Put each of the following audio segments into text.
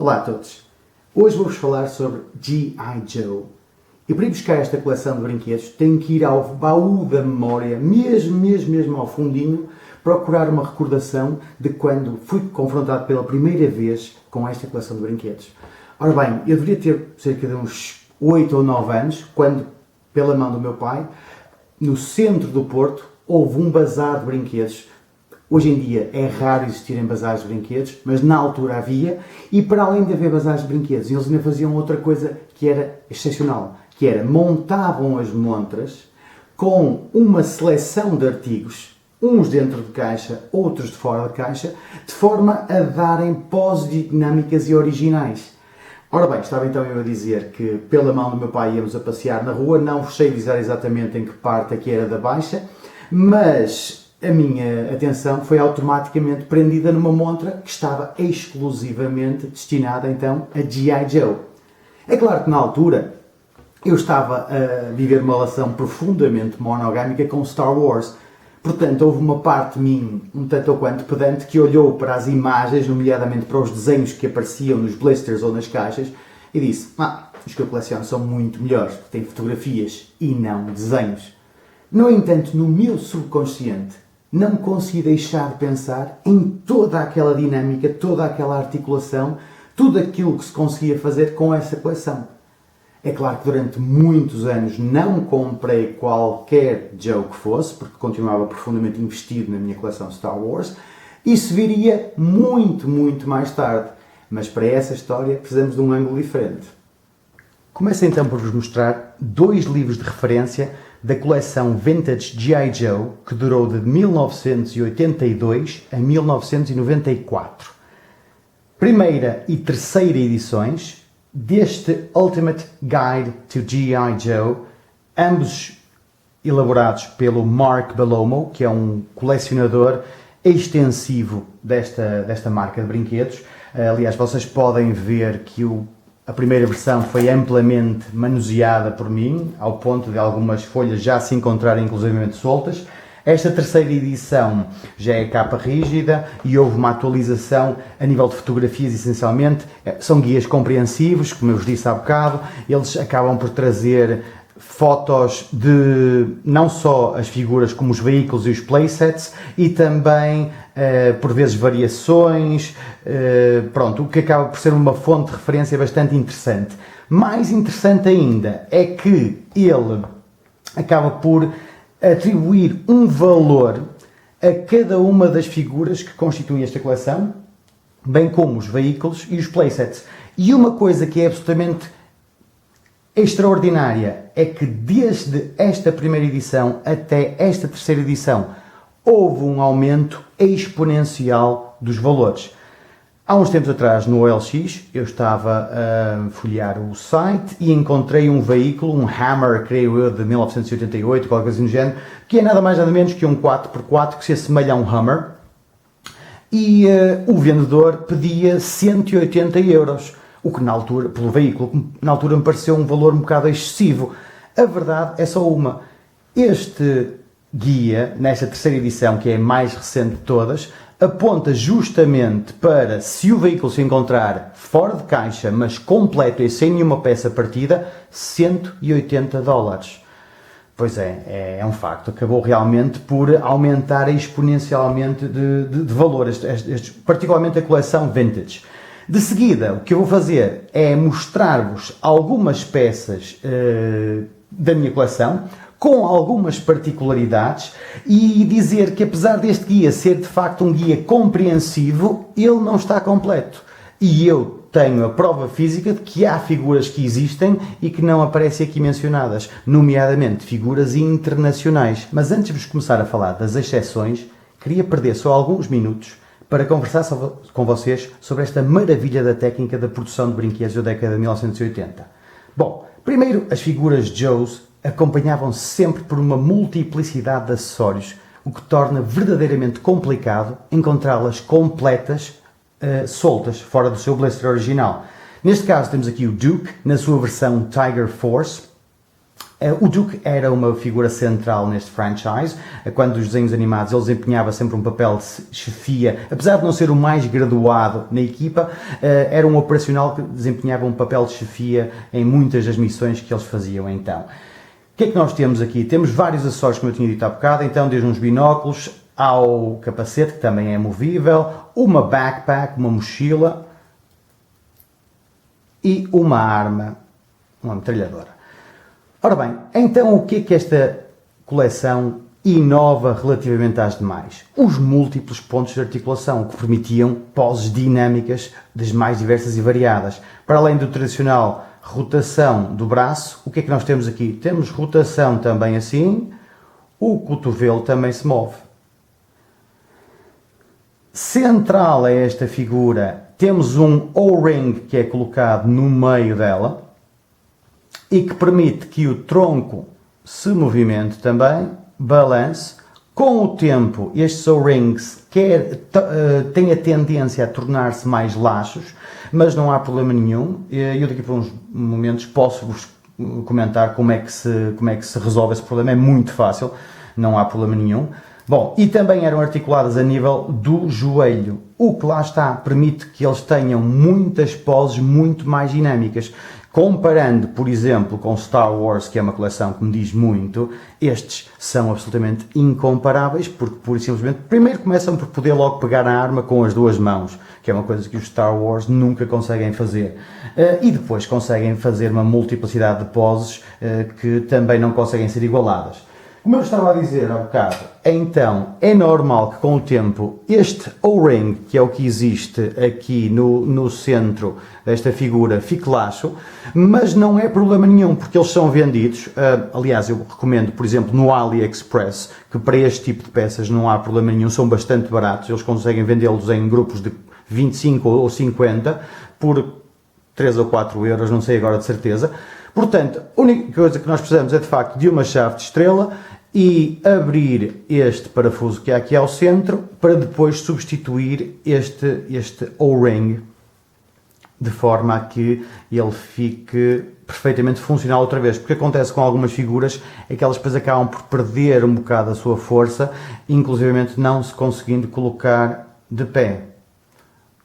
Olá a todos! Hoje vou-vos falar sobre G.I. Joe. E para ir buscar esta coleção de brinquedos tenho que ir ao baú da memória, mesmo ao fundinho, procurar uma recordação de quando fui confrontado pela primeira vez com esta coleção de brinquedos. Ora bem, eu deveria ter cerca de uns 8 ou 9 anos, quando, pela mão do meu pai, no centro do Porto, houve um bazar de brinquedos. Hoje em dia é raro existirem bazares de brinquedos, mas na altura havia, e para além de haver bazares de brinquedos, eles ainda faziam outra coisa que era excepcional, que era montavam as montras com uma seleção de artigos, uns dentro de caixa, outros de fora de caixa, de forma a darem poses dinâmicas e originais. Ora bem, estava então eu a dizer que pela mão do meu pai íamos a passear na rua, não vos sei dizer exatamente em que parte aqui era da Baixa, mas a minha atenção foi automaticamente prendida numa montra que estava exclusivamente destinada então a G.I. Joe. É claro que na altura eu estava a viver uma relação profundamente monogâmica com Star Wars, portanto houve uma parte de mim um tanto ou quanto pedante que olhou para as imagens, nomeadamente para os desenhos que apareciam nos blisters ou nas caixas e disse, os que eu coleciono são muito melhores, porque têm fotografias e não desenhos. No entanto, no meu subconsciente, não consegui deixar de pensar em toda aquela dinâmica, toda aquela articulação, tudo aquilo que se conseguia fazer com essa coleção. É claro que durante muitos anos não comprei qualquer Joe que fosse, porque continuava profundamente investido na minha coleção Star Wars. Isso viria muito mais tarde, mas para essa história precisamos de um ângulo diferente. Começo então por vos mostrar dois livros de referência da coleção Vintage G.I. Joe, que durou de 1982 a 1994. Primeira e terceira edições deste Ultimate Guide to G.I. Joe, ambos elaborados pelo Mark Bellomo, que é um colecionador extensivo desta marca de brinquedos. Aliás, vocês podem ver que a primeira versão foi amplamente manuseada por mim, ao ponto de algumas folhas já se encontrarem inclusivamente soltas. Esta terceira edição já é capa rígida e houve uma atualização a nível de fotografias, essencialmente. São guias compreensivos, como eu vos disse há bocado. Eles acabam por trazer fotos de não só as figuras como os veículos e os playsets e também por vezes variações, o que acaba por ser uma fonte de referência bastante interessante. Mais interessante ainda é que ele acaba por atribuir um valor a cada uma das figuras que constituem esta coleção, bem como os veículos e os playsets. E uma coisa que é absolutamente extraordinária é que desde esta primeira edição até esta terceira edição houve um aumento exponencial dos valores. Há uns tempos atrás no OLX eu estava a folhear o site e encontrei um veículo, um Hammer, creio eu, de 1988, qualquer coisa do género, que é nada mais nada menos que um 4x4 que se assemelha a um Hummer, e o vendedor pedia 180 euros. O que na altura, pelo veículo, na altura me pareceu um valor um bocado excessivo. A verdade é só uma. Este guia, nesta terceira edição, que é a mais recente de todas, aponta justamente para, se o veículo se encontrar fora de caixa, mas completo e sem nenhuma peça partida, 180 dólares. Pois é um facto. Acabou realmente por aumentar exponencialmente de valor, particularmente a coleção Vintage. De seguida, o que eu vou fazer é mostrar-vos algumas peças da minha coleção, com algumas particularidades, e dizer que apesar deste guia ser de facto um guia compreensivo, ele não está completo. E eu tenho a prova física de que há figuras que existem e que não aparecem aqui mencionadas, nomeadamente figuras internacionais. Mas antes de vos começar a falar das exceções, queria perder só alguns minutos para conversar com vocês sobre esta maravilha da técnica da produção de brinquedos da década de 1980. Bom, primeiro, as figuras Joes acompanhavam-se sempre por uma multiplicidade de acessórios, o que torna verdadeiramente complicado encontrá-las completas, soltas, fora do seu blister original. Neste caso temos aqui o Duke, na sua versão Tiger Force, O Duke era uma figura central neste franchise. Quando os desenhos animados, ele desempenhava sempre um papel de chefia, apesar de não ser o mais graduado na equipa, era um operacional que desempenhava um papel de chefia em muitas das missões que eles faziam então. O que é que nós temos aqui? Temos vários acessórios, como eu tinha dito há bocado, então desde uns binóculos ao capacete, que também é movível, uma backpack, uma mochila e uma arma, uma metralhadora. Ora bem, então o que é que esta coleção inova relativamente às demais? Os múltiplos pontos de articulação que permitiam poses dinâmicas das mais diversas e variadas. Para além do tradicional rotação do braço, o que é que nós temos aqui? Temos rotação também assim, o cotovelo também se move. Central a esta figura, temos um O-ring que é colocado no meio dela, e que permite que o tronco se movimente também, balance. Com o tempo, estes O-rings têm a tendência a tornar-se mais laxos, mas não há problema nenhum. Eu daqui por uns momentos posso-vos comentar como é que se resolve esse problema, é muito fácil, não há problema nenhum. Bom, e também eram articuladas a nível do joelho, o que lá está, permite que eles tenham muitas poses muito mais dinâmicas. Comparando, por exemplo, com Star Wars, que é uma coleção que me diz muito, estes são absolutamente incomparáveis, porque pura e simplesmente, primeiro começam por poder logo pegar a arma com as duas mãos, que é uma coisa que os Star Wars nunca conseguem fazer. E depois conseguem fazer uma multiplicidade de poses que também não conseguem ser igualadas. Como eu estava a dizer há bocado, então é normal que com o tempo este O-ring, que é o que existe aqui no centro desta figura, fique laxo, mas não é problema nenhum, porque eles são vendidos, aliás eu recomendo, por exemplo, no AliExpress, que para este tipo de peças não há problema nenhum, são bastante baratos, eles conseguem vendê-los em grupos de 25 ou 50 por 3 ou 4 euros, não sei agora de certeza. Portanto, a única coisa que nós precisamos é de facto de uma chave de estrela e abrir este parafuso que há aqui ao centro para depois substituir este O-ring de forma a que ele fique perfeitamente funcional outra vez, porque acontece com algumas figuras é que elas depois acabam por perder um bocado a sua força, inclusivamente não se conseguindo colocar de pé,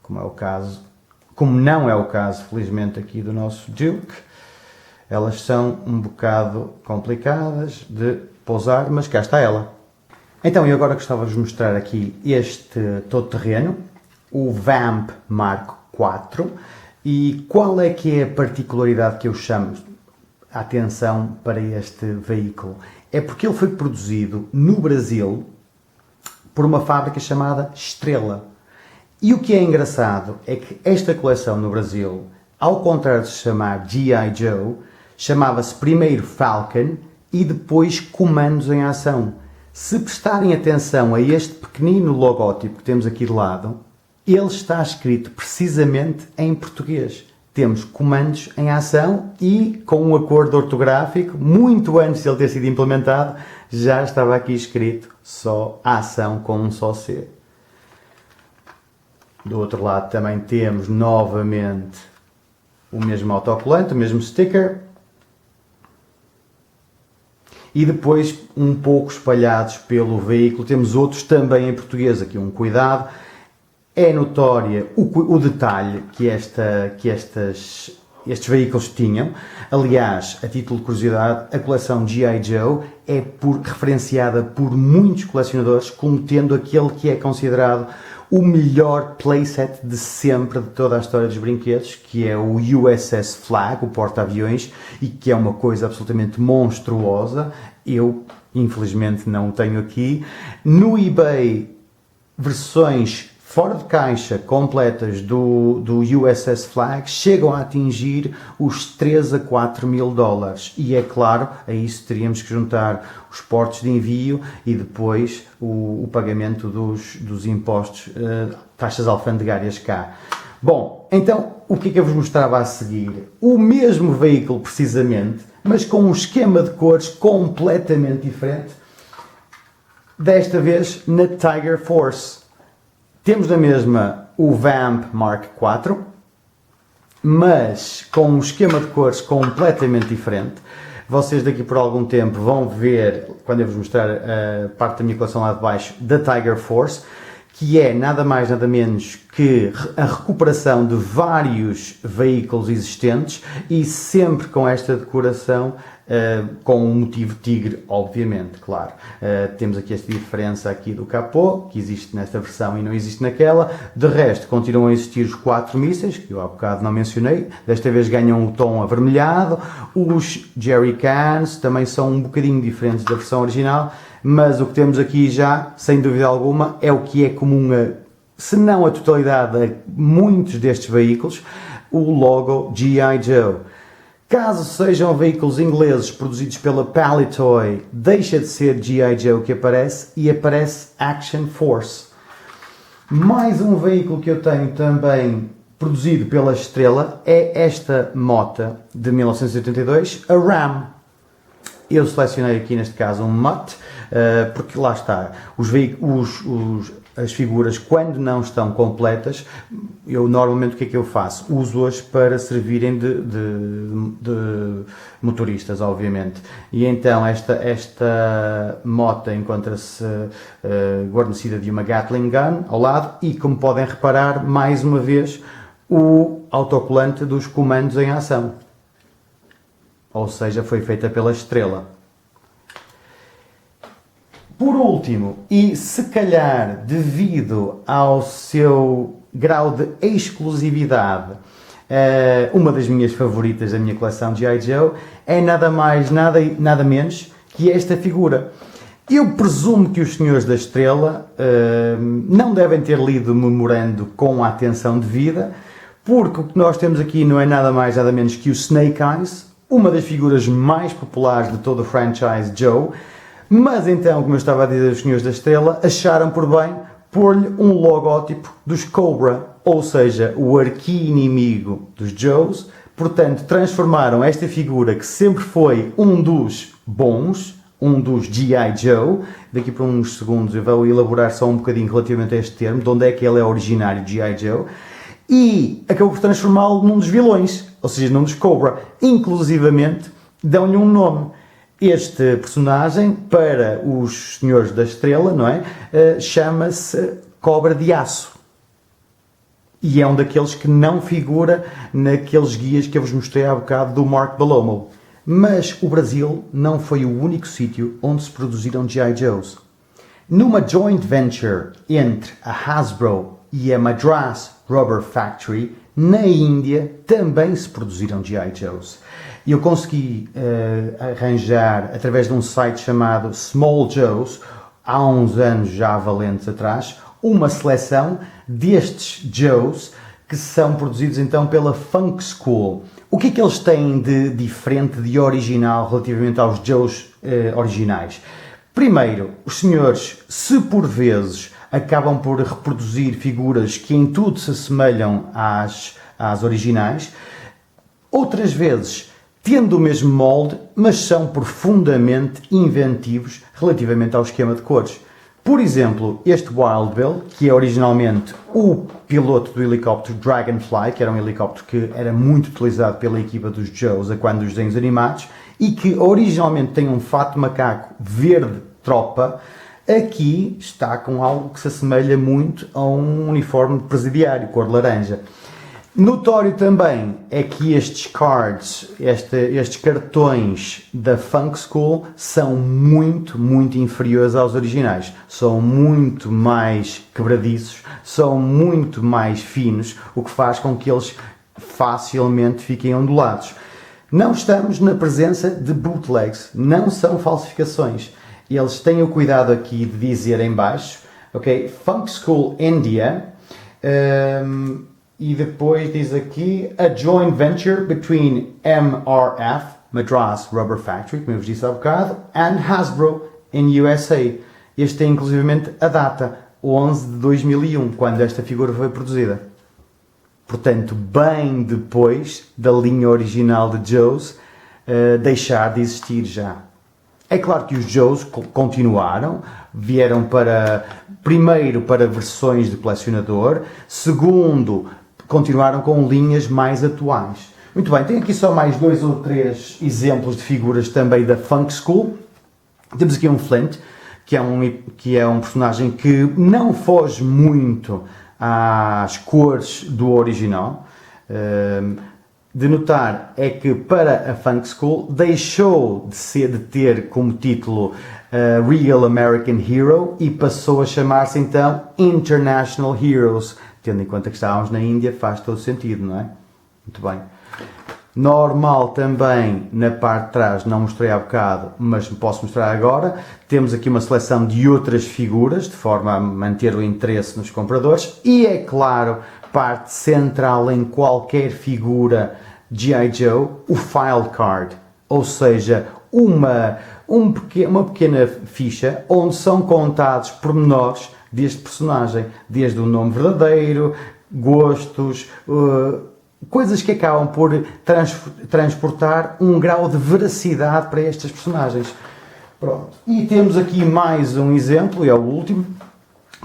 como não é o caso, felizmente, aqui do nosso Duke. Elas são um bocado complicadas de pousar, mas cá está ela. Então, eu agora gostava de vos mostrar aqui este todo-terreno, o Vamp Mark IV, e qual é que é a particularidade que eu chamo a atenção para este veículo? É porque ele foi produzido no Brasil por uma fábrica chamada Estrela. E o que é engraçado é que esta coleção no Brasil, ao contrário de se chamar G.I. Joe, chamava-se primeiro Falcon e depois Comandos em Ação. Se prestarem atenção a este pequenino logótipo que temos aqui de lado, ele está escrito precisamente em português. Temos Comandos em Ação e, com um acordo ortográfico, muito antes de ele ter sido implementado, já estava aqui escrito só Ação com um só C. Do outro lado também temos novamente o mesmo autocolante, o mesmo sticker. E depois, um pouco espalhados pelo veículo, temos outros também em português. Aqui um cuidado. É notória o detalhe que estes veículos tinham. Aliás, a título de curiosidade, a coleção G.I. Joe é referenciada por muitos colecionadores como tendo aquele que é considerado o melhor playset de sempre de toda a história dos brinquedos, que é o USS Flagg, o porta-aviões, e que é uma coisa absolutamente monstruosa. Eu, infelizmente, não o tenho aqui. No eBay, versões fora de caixa completas do USS Flagg chegam a atingir os 3 a 4 mil dólares. E é claro, a isso teríamos que juntar os portos de envio e depois o pagamento dos impostos, taxas alfandegárias cá. Bom, então o que é que eu vos mostrava a seguir? O mesmo veículo precisamente, mas com um esquema de cores completamente diferente, desta vez na Tiger Force. Temos na mesma o Vamp Mark IV, mas com um esquema de cores completamente diferente. vocês daqui por algum tempo vão ver, quando eu vos mostrar a parte da minha coleção lá de baixo, da Tiger Force, que é nada mais nada menos que a recuperação de vários veículos existentes e sempre com esta decoração com o motivo tigre, obviamente, claro. Temos aqui esta diferença aqui do capô, que existe nesta versão e não existe naquela. De resto, continuam a existir os 4 mísseis, que eu há bocado não mencionei, desta vez ganham o tom avermelhado. Os jerrycans também são um bocadinho diferentes da versão original, mas o que temos aqui já, sem dúvida alguma, é o que é comum se não a totalidade a muitos destes veículos, o logo G.I. Joe. Caso sejam veículos ingleses produzidos pela Palitoy, deixa de ser G.I. Joe que aparece e aparece Action Force. Mais um veículo que eu tenho também produzido pela Estrela é esta moto de 1982, a Ram. Eu selecionei aqui neste caso um Mutt, porque lá está, as figuras quando não estão completas, eu normalmente o que é que eu faço? Uso-as para servirem de motoristas, obviamente. E então esta moto encontra-se guarnecida de uma Gatling Gun ao lado e, como podem reparar, mais uma vez, o autocolante dos comandos em ação. Ou seja, foi feita pela Estrela. Por último, e se calhar devido ao seu grau de exclusividade, uma das minhas favoritas da minha coleção de G.I. Joe, é nada mais, nada menos que esta figura. Eu presumo que os senhores da Estrela não devem ter lido o memorando com a atenção devida, porque o que nós temos aqui não é nada mais, nada menos que o Snake Eyes, uma das figuras mais populares de todo o franchise Joe. Mas então, como eu estava a dizer, os senhores da Estrela acharam por bem pôr-lhe um logótipo dos Cobra, ou seja, o arqui-inimigo dos Joes. Portanto, transformaram esta figura, que sempre foi um dos bons, um dos G.I. Joe. Daqui por uns segundos eu vou elaborar só um bocadinho relativamente a este termo, de onde é que ele é originário de G.I. Joe. E acabou por transformá-lo num dos vilões, ou seja, num dos Cobra. Inclusivamente, dão-lhe um nome. Este personagem, para os senhores da Estrela, não é? Chama-se Cobra de Aço. E é um daqueles que não figura naqueles guias que eu vos mostrei há bocado do Mark Bellomo. Mas o Brasil não foi o único sítio onde se produziram G.I. Joes. Numa joint venture entre a Hasbro e a Madras Rubber Factory, na Índia também se produziram G.I. Joes. Eu consegui arranjar, através de um site chamado Small Joes, há uns anos já valentes atrás, uma seleção destes Joes que são produzidos então pela Funk School. O que é que eles têm de diferente, de original, relativamente aos Joes originais? Primeiro, os senhores, se por vezes acabam por reproduzir figuras que em tudo se assemelham às originais, outras vezes tendo o mesmo molde, mas são profundamente inventivos relativamente ao esquema de cores. Por exemplo, este Wild Bill, que é originalmente o piloto do helicóptero Dragonfly, que era um helicóptero que era muito utilizado pela equipa dos Joes a quando dos desenhos animados, e que originalmente tem um fato de macaco verde tropa, aqui está com algo que se assemelha muito a um uniforme presidiário, cor laranja. Notório também é que estes cards, estes cartões da Funk School são muito, muito inferiores aos originais. São muito mais quebradiços, são muito mais finos, o que faz com que eles facilmente fiquem ondulados. Não estamos na presença de bootlegs, não são falsificações. Eles têm o cuidado aqui de dizer em baixo, ok, Funk School India, e depois diz aqui a joint venture between MRF, Madras Rubber Factory, como eu vos disse há bocado, and Hasbro in USA. Este tem inclusivamente a data, 11 de 2001, quando esta figura foi produzida. Portanto, bem depois da linha original de Joes deixar de existir já. É claro que os Joes continuaram, vieram primeiro para versões de colecionador, segundo, continuaram com linhas mais atuais. Muito bem, tenho aqui só mais 2 ou 3 exemplos de figuras também da Funk School. Temos aqui um Flint, que é um personagem que não foge muito às cores do original. De notar é que para a Funk School deixou de ter como título Real American Hero e passou a chamar-se então International Heroes. Tendo em conta que estávamos na Índia, faz todo sentido, não é? Muito bem. Normal também, na parte de trás, não mostrei há bocado, mas posso mostrar agora. Temos aqui uma seleção de outras figuras, de forma a manter o interesse nos compradores. E, é claro, parte central em qualquer figura G.I. Joe, o file card. Ou seja, uma pequena ficha onde são contados pormenores deste personagem. Desde o nome verdadeiro, gostos... coisas que acabam por transportar um grau de veracidade para estas personagens. Pronto. E temos aqui mais um exemplo, e é o último,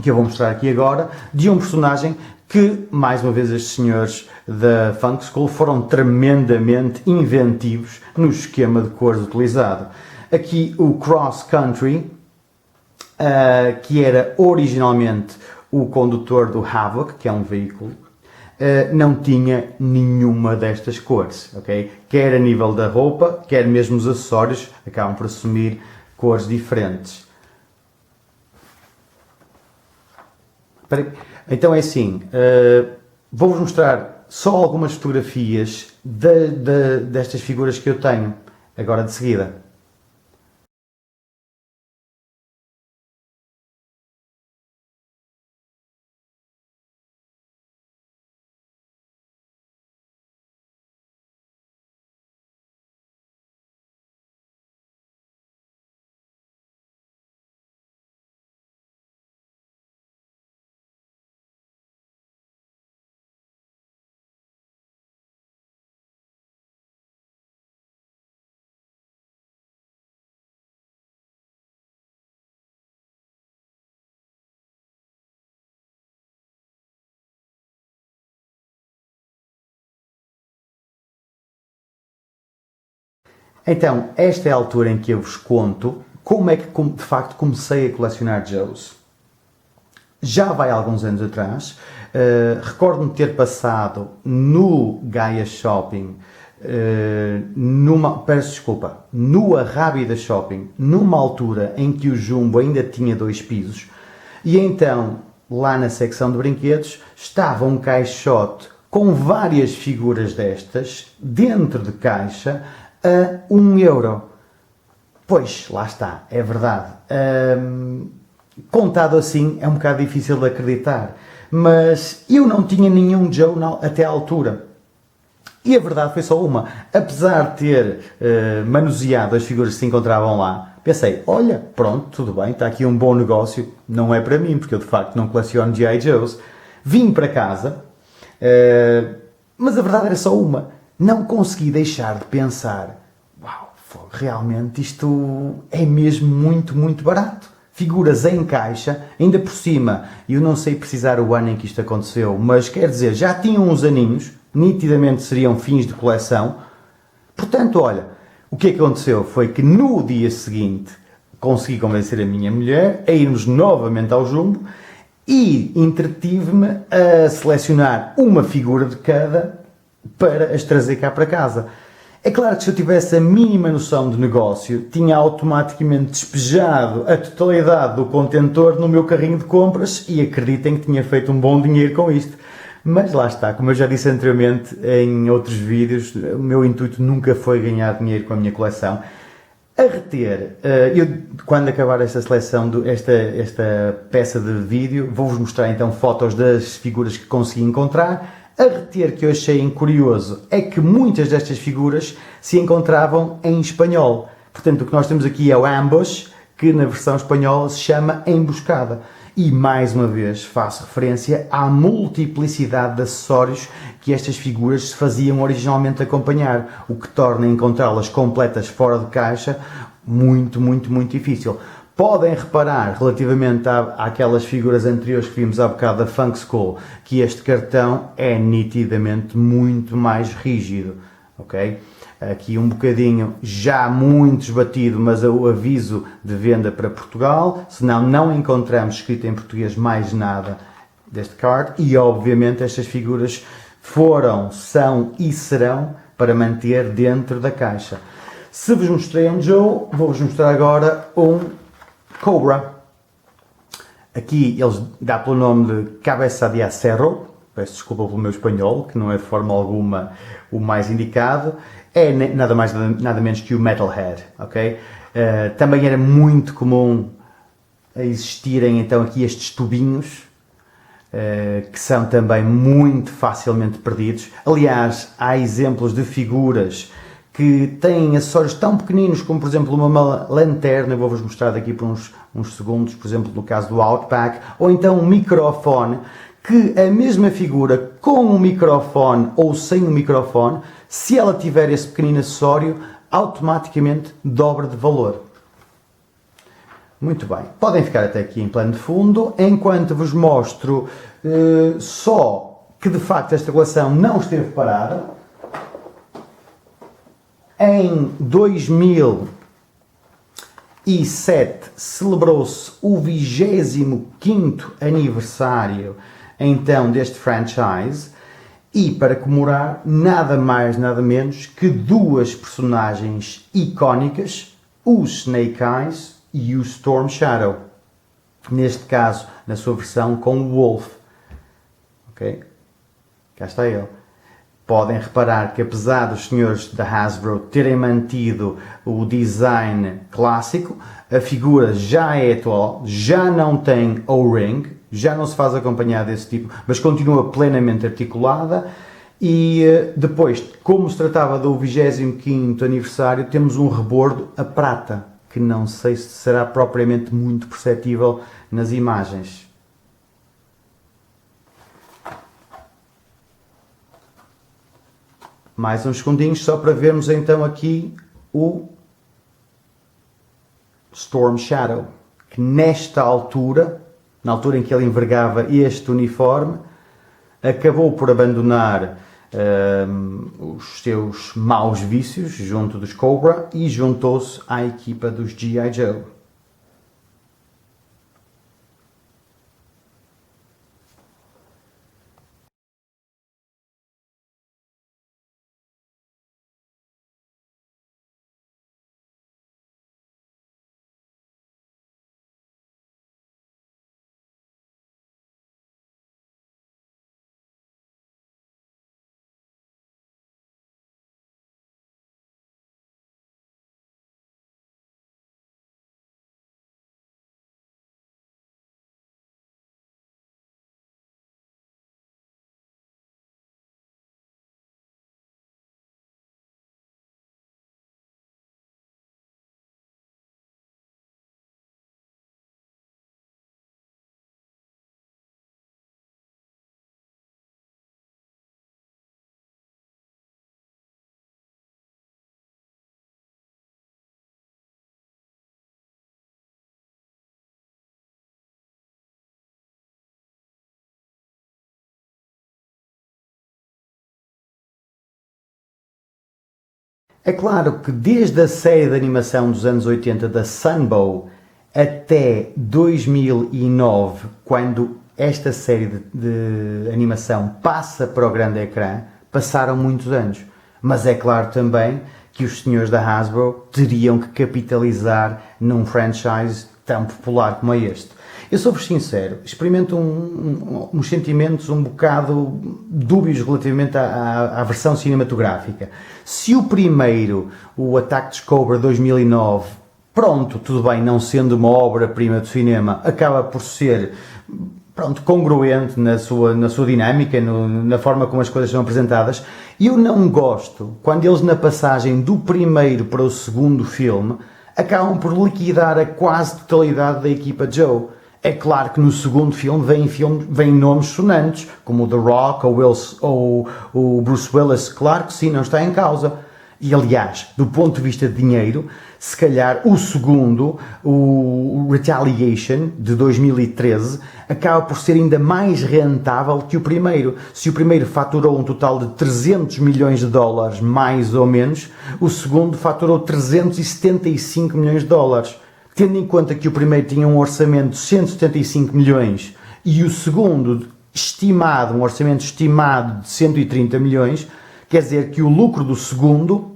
que eu vou mostrar aqui agora, de um personagem que, mais uma vez, estes senhores da Funk School foram tremendamente inventivos no esquema de cores utilizado. Aqui o Cross Country, que era originalmente o condutor do Havoc, que é um veículo, não tinha nenhuma destas cores, ok? Quer a nível da roupa, quer mesmo os acessórios, acabam por assumir cores diferentes. Então é assim, vou-vos mostrar só algumas fotografias destas figuras que eu tenho, agora de seguida. Então, esta é a altura em que eu vos conto como é que de facto comecei a colecionar Joes. Já vai há alguns anos atrás, recordo-me ter passado no Gaia Shopping, no Arrábida Shopping, numa altura em que o Jumbo ainda tinha 2 pisos, e então, lá na secção de brinquedos, estava um caixote com várias figuras destas, dentro de caixa, a 1€. Pois, lá está, é verdade. Contado assim é um bocado difícil de acreditar, mas eu não tinha nenhum Joe até à altura. E a verdade foi só uma. Apesar de ter manuseado as figuras que se encontravam lá, pensei, olha, pronto, tudo bem, está aqui um bom negócio, não é para mim, porque eu de facto não coleciono G.I. Joes. Vim para casa, mas a verdade era só uma. Não consegui deixar de pensar, uau, realmente isto é mesmo muito, muito barato. Figuras em caixa, ainda por cima, eu não sei precisar o ano em que isto aconteceu, mas quer dizer, já tinham uns aninhos, nitidamente seriam fins de coleção. Portanto, olha, o que aconteceu foi que no dia seguinte consegui convencer a minha mulher a irmos novamente ao Jumbo e entretive-me a selecionar uma figura de cada para as trazer cá para casa. É claro que se eu tivesse a mínima noção de negócio, tinha automaticamente despejado a totalidade do contentor no meu carrinho de compras e acreditem que tinha feito um bom dinheiro com isto. Mas lá está, como eu já disse anteriormente em outros vídeos, o meu intuito nunca foi ganhar dinheiro com a minha coleção. A reter, quando acabar esta seleção, esta peça de vídeo, vou-vos mostrar então fotos das figuras que consegui encontrar. A reter que eu achei curioso é que muitas destas figuras se encontravam em espanhol. Portanto, o que nós temos aqui é o ambush, que na versão espanhola se chama emboscada. E, mais uma vez, faço referência à multiplicidade de acessórios que estas figuras se faziam originalmente acompanhar, o que torna encontrá-las completas fora de caixa muito, muito, muito difícil. Podem reparar, relativamente àquelas figuras anteriores que vimos há bocado da Funk School, que este cartão é nitidamente muito mais rígido. ok? Aqui um bocadinho já muito esbatido, mas o aviso de venda para Portugal, senão não encontramos escrito em português mais nada deste card, e obviamente estas figuras foram, são e serão para manter dentro da caixa. Se vos mostrei um Joe, vou-vos mostrar agora um Cobra. Aqui eles dá pelo nome de Cabeça de Acero, peço desculpa pelo meu espanhol, que não é de forma alguma o mais indicado, é nada mais nada menos que o Metalhead, ok? Também era muito comum existirem então aqui estes tubinhos, que são também muito facilmente perdidos. Aliás, há exemplos de figuras que têm acessórios tão pequeninos como, por exemplo, uma lanterna, vou-vos mostrar daqui por uns segundos, por exemplo, no caso do Outback, ou então um microfone, que a mesma figura com um microfone ou sem um microfone, se ela tiver esse pequenino acessório, automaticamente dobra de valor. Muito bem, podem ficar até aqui em plano de fundo, enquanto vos mostro só que de facto esta coleção não esteve parada. Em 2007 celebrou-se o 25º aniversário então deste franchise, e para comemorar nada mais nada menos que duas personagens icónicas, o Snake Eyes e o Storm Shadow, neste caso na sua versão com o Wolf, ok? Cá está ele. Podem reparar que apesar dos senhores da Hasbro terem mantido o design clássico, a figura já é atual, já não tem O-ring, já não se faz acompanhar desse tipo, mas continua plenamente articulada. E depois, como se tratava do 25º aniversário, temos um rebordo a prata, que não sei se será propriamente muito perceptível nas imagens. Mais uns segundinhos só para vermos então aqui o Storm Shadow, que nesta altura, na altura em que ele envergava este uniforme, acabou por abandonar os seus maus vícios junto dos Cobra e juntou-se à equipa dos G.I. Joe. É claro que desde a série de animação dos anos 80 da Sunbow até 2009, quando esta série de animação passa para o grande ecrã, passaram muitos anos. Mas é claro também que os senhores da Hasbro teriam que capitalizar num franchise tão popular como é este. Eu sou-vos sincero, experimento uns sentimentos um bocado dúbios relativamente à versão cinematográfica. Se o primeiro, o Attack dos Cobra 2009, pronto, tudo bem, não sendo uma obra-prima do cinema, acaba por ser, pronto, congruente na sua dinâmica, na forma como as coisas são apresentadas. Eu não gosto quando eles, na passagem do primeiro para o segundo filme, acabam por liquidar a quase totalidade da equipa Joe. É claro que no segundo filme vêm nomes sonantes, como o The Rock ou o Bruce Willis, claro que sim, não está em causa. E aliás, do ponto de vista de dinheiro, se calhar o segundo, o Retaliation, de 2013, acaba por ser ainda mais rentável que o primeiro. Se o primeiro faturou um total de 300 milhões de dólares, mais ou menos, o segundo faturou 375 milhões de dólares. Tendo em conta que o primeiro tinha um orçamento de 175 milhões e o segundo estimado, um orçamento estimado de 130 milhões, quer dizer que o lucro do segundo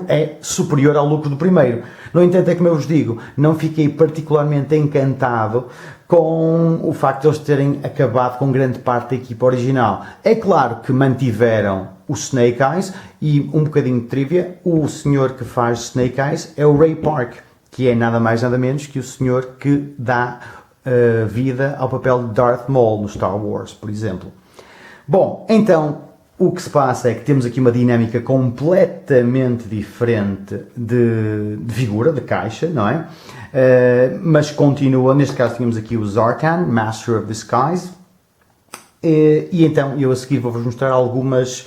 é superior ao lucro do primeiro. No entanto, é como eu vos digo, não fiquei particularmente encantado com o facto de eles terem acabado com grande parte da equipa original. É claro que mantiveram o Snake Eyes e um bocadinho de trivia, o senhor que faz Snake Eyes é o Ray Park, que é nada mais nada menos que o senhor que dá vida ao papel de Darth Maul no Star Wars, por exemplo. Bom, então o que se passa é que temos aqui uma dinâmica completamente diferente de figura, de caixa, não é? Mas continua, neste caso tínhamos aqui o Zartan, Master of Disguise, e então eu a seguir vou-vos mostrar algumas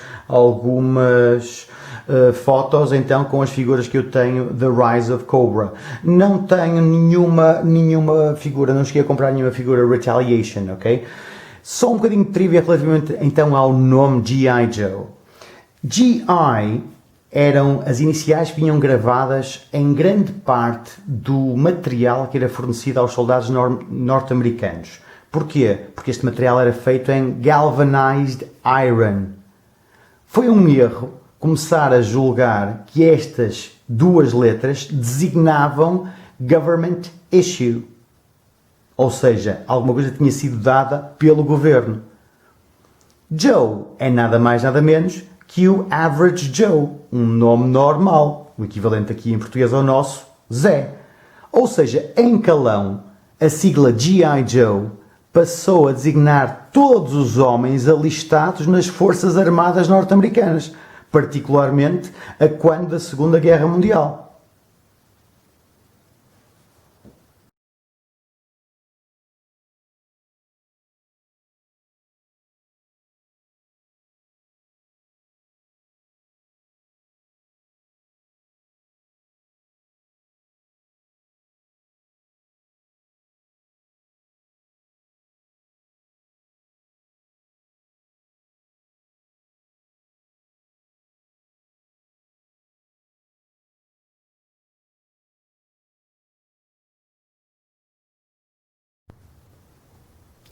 fotos então com as figuras que eu tenho The Rise of Cobra. Não tenho nenhuma figura, não cheguei a comprar nenhuma figura Retaliation, ok? Só um bocadinho de trivia relativamente então ao nome G.I. Joe. G.I. eram as iniciais que vinham gravadas em grande parte do material que era fornecido aos soldados norte-americanos. Porquê? Porque este material era feito em galvanized iron. Foi um erro começar a julgar que estas duas letras designavam government issue. Ou seja, alguma coisa tinha sido dada pelo governo. Joe é nada mais nada menos que o Average Joe, um nome normal, o equivalente aqui em português ao nosso, Zé. Ou seja, em calão, a sigla G.I. Joe passou a designar todos os homens alistados nas Forças Armadas norte-americanas, particularmente a quando da Segunda Guerra Mundial.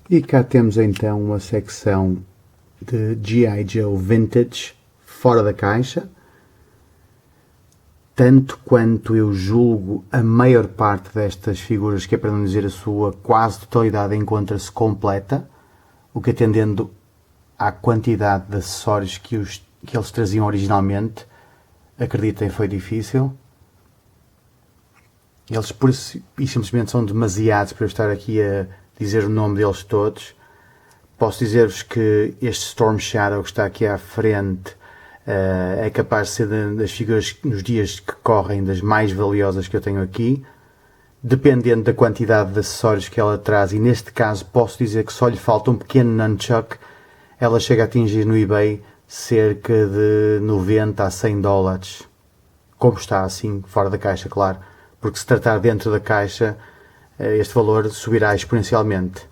E cá temos então uma secção de G.I. Joe Vintage, fora da caixa. Tanto quanto eu julgo, a maior parte destas figuras, que é para não dizer a sua quase totalidade, encontra-se completa, o que atendendo à quantidade de acessórios que eles traziam originalmente, acreditem, foi difícil. Eles por isso e simplesmente são demasiados para eu estar aqui a dizer o nome deles todos. Posso dizer-vos que este Storm Shadow que está aqui à frente é capaz de ser das figuras nos dias que correm das mais valiosas que eu tenho aqui, dependendo da quantidade de acessórios que ela traz, e neste caso posso dizer que só lhe falta um pequeno nunchuck. Ela chega a atingir no eBay cerca de 90 a 100 dólares, como está assim, fora da caixa, claro, porque se tratar dentro da caixa, este valor subirá exponencialmente.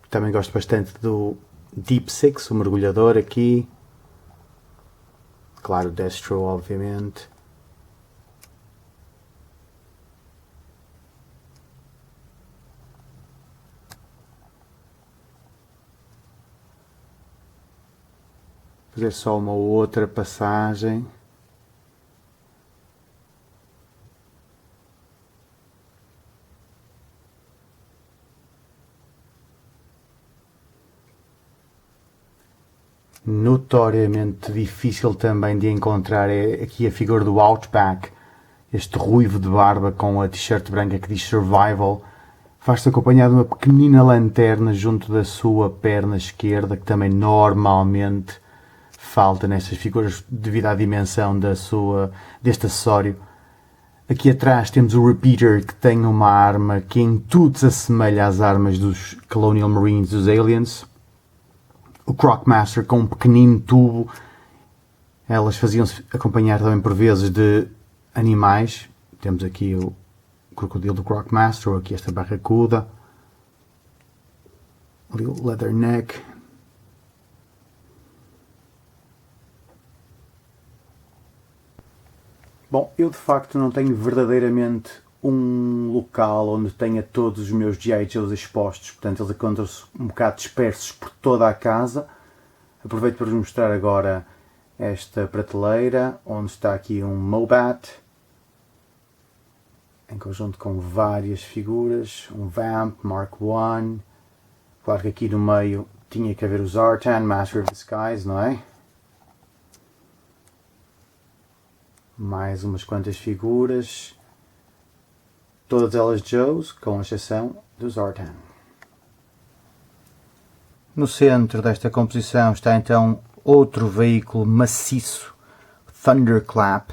Também gosto bastante do Deep Six, o mergulhador aqui. Claro, Destro, obviamente. Fazer só uma outra passagem. Notoriamente difícil também de encontrar é aqui a figura do Outback, este ruivo de barba com a t-shirt branca que diz Survival, faz-se acompanhado de uma pequenina lanterna junto da sua perna esquerda, que também normalmente falta nestas figuras devido à dimensão deste acessório. Aqui atrás temos o Repeater, que tem uma arma que em tudo se assemelha às armas dos Colonial Marines, dos Aliens. o Crocmaster com um pequenino tubo. Elas faziam-se acompanhar também por vezes de animais. Temos aqui o crocodilo do Crocmaster, ou aqui esta barracuda. Ali o Leatherneck. Bom, eu de facto não tenho verdadeiramente um local onde tenha todos os meus G.I. Joes expostos, portanto eles encontram-se um bocado dispersos por toda a casa. Aproveito para vos mostrar agora esta prateleira, onde está aqui um Mobat, em conjunto com várias figuras, um Vamp Mark I. Claro que aqui no meio tinha que haver o Zartan, Master of the Skies, não é? Mais umas quantas figuras, todas elas Joes, com exceção do Zartan. No centro desta composição está então outro veículo maciço, Thunderclap,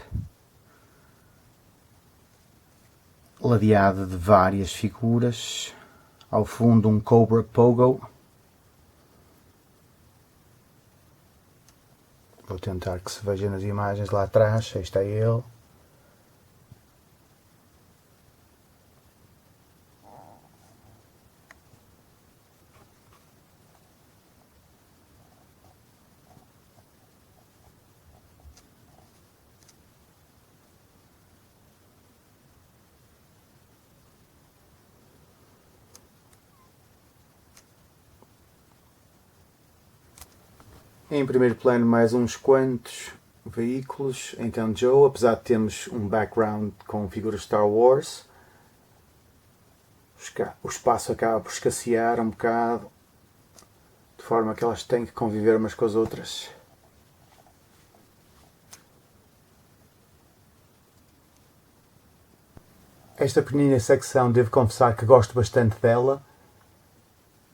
ladeado de várias figuras. Ao fundo um Cobra Pogo. Vou tentar que se veja nas imagens lá atrás. Aí está ele. Em primeiro plano mais uns quantos veículos, então Joe, apesar de termos um background com figuras Star Wars, o espaço acaba por escassear um bocado, de forma que elas têm que conviver umas com as outras. Esta pequenina secção, devo confessar que gosto bastante dela.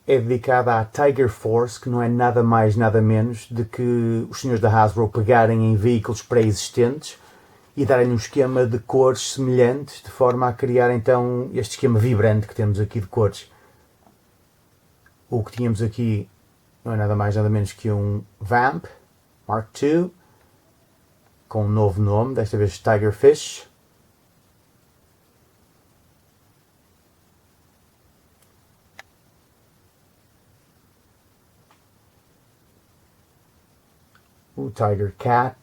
É dedicada à Tiger Force, que não é nada mais nada menos de que os senhores da Hasbro pegarem em veículos pré-existentes e darem um esquema de cores semelhantes, de forma a criar então este esquema vibrante que temos aqui de cores. O que tínhamos aqui não é nada mais nada menos que um Vamp Mark II, com um novo nome, desta vez Tiger Fish. O Tiger Cat,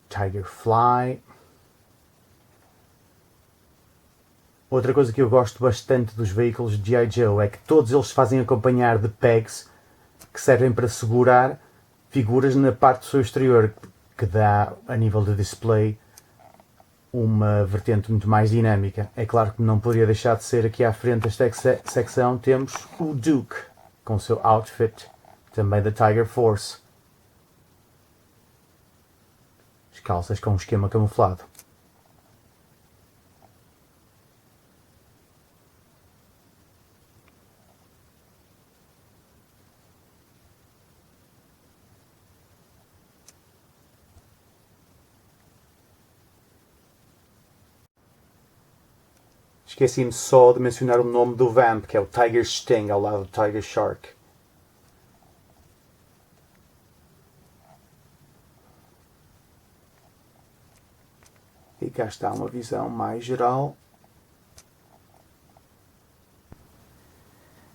Tiger Fly. Outra coisa que eu gosto bastante dos veículos de G.I. Joe é que todos eles se fazem acompanhar de pegs que servem para segurar figuras na parte do seu exterior, que dá, a nível de display, uma vertente muito mais dinâmica. É claro que não poderia deixar de ser aqui à frente desta secção temos o Duke, com o seu outfit, também da Tiger Force. As calças com um esquema camuflado. Esqueci-me só de mencionar o nome do Vamp, que é o Tiger Sting, ao lado do Tiger Shark. E cá está uma visão mais geral.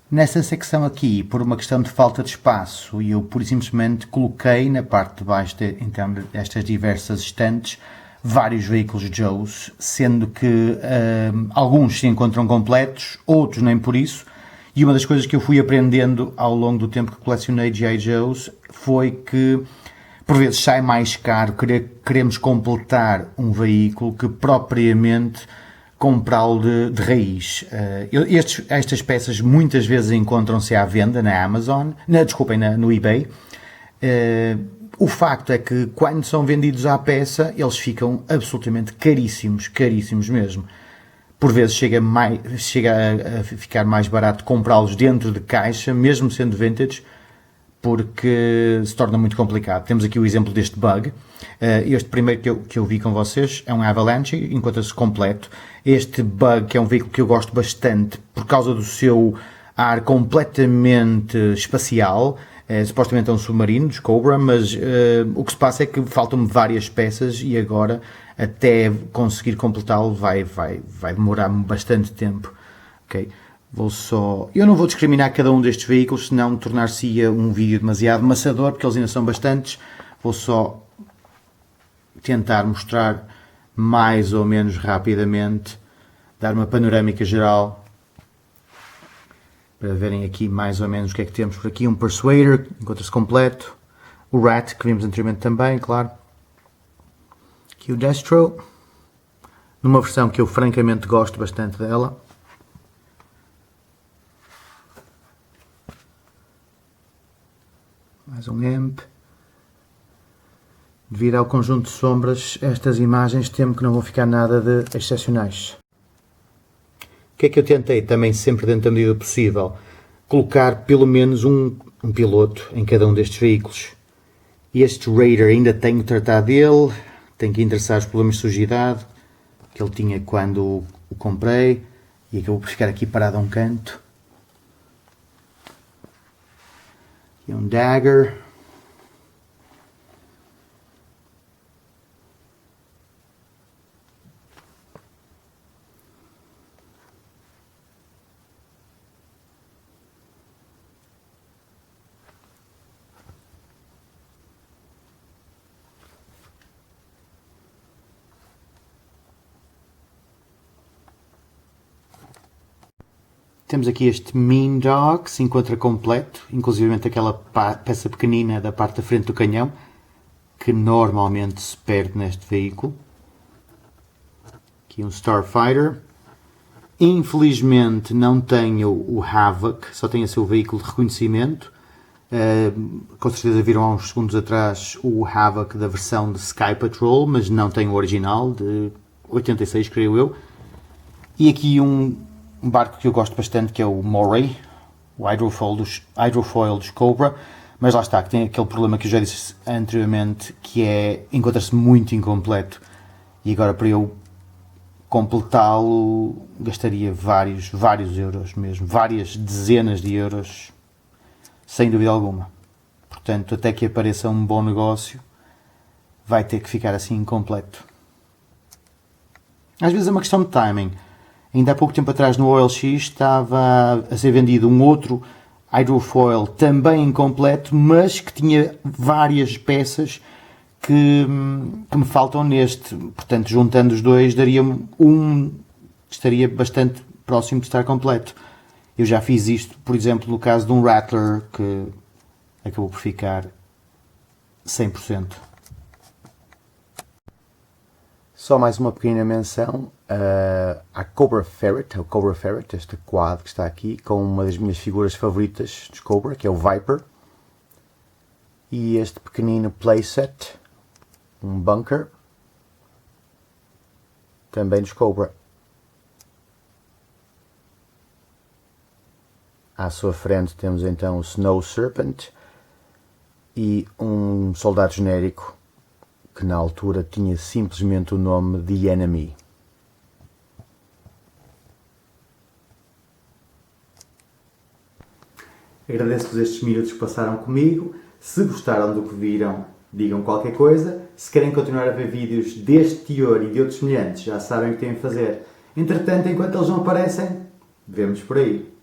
Nessa secção aqui, por uma questão de falta de espaço, eu pura e simplesmente coloquei na parte de baixo então, destas diversas estantes vários veículos Joes, sendo que alguns se encontram completos, outros nem por isso, e uma das coisas que eu fui aprendendo ao longo do tempo que colecionei G.I. Joes foi que por vezes sai mais caro queremos completar um veículo que propriamente comprá-lo de raiz. Estas peças muitas vezes encontram-se à venda na Amazon, no eBay. O facto é que quando são vendidos à peça, eles ficam absolutamente caríssimos, caríssimos mesmo. Por vezes chega a ficar mais barato comprá-los dentro de caixa, mesmo sendo vintage, porque se torna muito complicado. Temos aqui o exemplo deste bug. Este primeiro que eu vi com vocês é um Avalanche, encontra-se completo. Este bug, que é um veículo que eu gosto bastante por causa do seu ar completamente espacial, supostamente é um submarino dos Cobra, mas o que se passa é que faltam-me várias peças e agora até conseguir completá-lo vai demorar bastante tempo. Okay? Eu não vou discriminar cada um destes veículos, senão tornar-se-ia um vídeo demasiado maçador, porque eles ainda são bastantes. Vou só tentar mostrar mais ou menos rapidamente, dar uma panorâmica geral, para verem aqui mais ou menos o que é que temos por aqui. Um Persuader, encontra-se completo. O Rat, que vimos anteriormente também, claro. Aqui o Destro, numa versão que eu francamente gosto bastante dela. Mais um Amp. Devido ao conjunto de sombras, estas imagens temo que não vão ficar nada de excepcionais. O que é que eu tentei também, sempre dentro da medida possível? Colocar pelo menos um piloto em cada um destes veículos. Este Raider ainda tenho que tratar dele, tenho que endereçar os problemas de sujidade que ele tinha quando o comprei e acabou por ficar aqui parado a um canto. Aqui um Dagger. Temos aqui este Mean Dog, que se encontra completo, inclusive aquela peça pequenina da parte da frente do canhão, que normalmente se perde neste veículo. Aqui um Starfighter. Infelizmente não tenho o Havoc, só tenho o seu veículo de reconhecimento. Com certeza viram há uns segundos atrás o Havoc da versão de Sky Patrol, mas não tenho o original, de 86 creio eu. E aqui um barco que eu gosto bastante, que é o Moray, o hydrofoil dos Cobra, mas lá está, que tem aquele problema que eu já disse anteriormente, que é, encontra-se muito incompleto, e agora para eu completá-lo gastaria vários euros mesmo, várias dezenas de euros, sem dúvida alguma. Portanto, até que apareça um bom negócio, vai ter que ficar assim incompleto. Às vezes é uma questão de timing. Ainda há pouco tempo atrás no OLX estava a ser vendido um outro hydrofoil também incompleto, mas que tinha várias peças que me faltam neste. Portanto, juntando os dois, daria-me estaria bastante próximo de estar completo. Eu já fiz isto, por exemplo, no caso de um Rattler, que acabou por ficar 100%. Só mais uma pequena menção à Cobra Ferret, este quadro que está aqui, com uma das minhas figuras favoritas dos Cobra, que é o Viper. E este pequenino playset, um bunker, também dos Cobra. À sua frente temos então o Snow Serpent e um soldado genérico que na altura tinha simplesmente o nome The Enemy. Agradeço-vos estes minutos que passaram comigo. Se gostaram do que viram, digam qualquer coisa. Se querem continuar a ver vídeos deste teor e de outros semelhantes, já sabem o que têm a fazer. Entretanto, enquanto eles não aparecem, vemos por aí.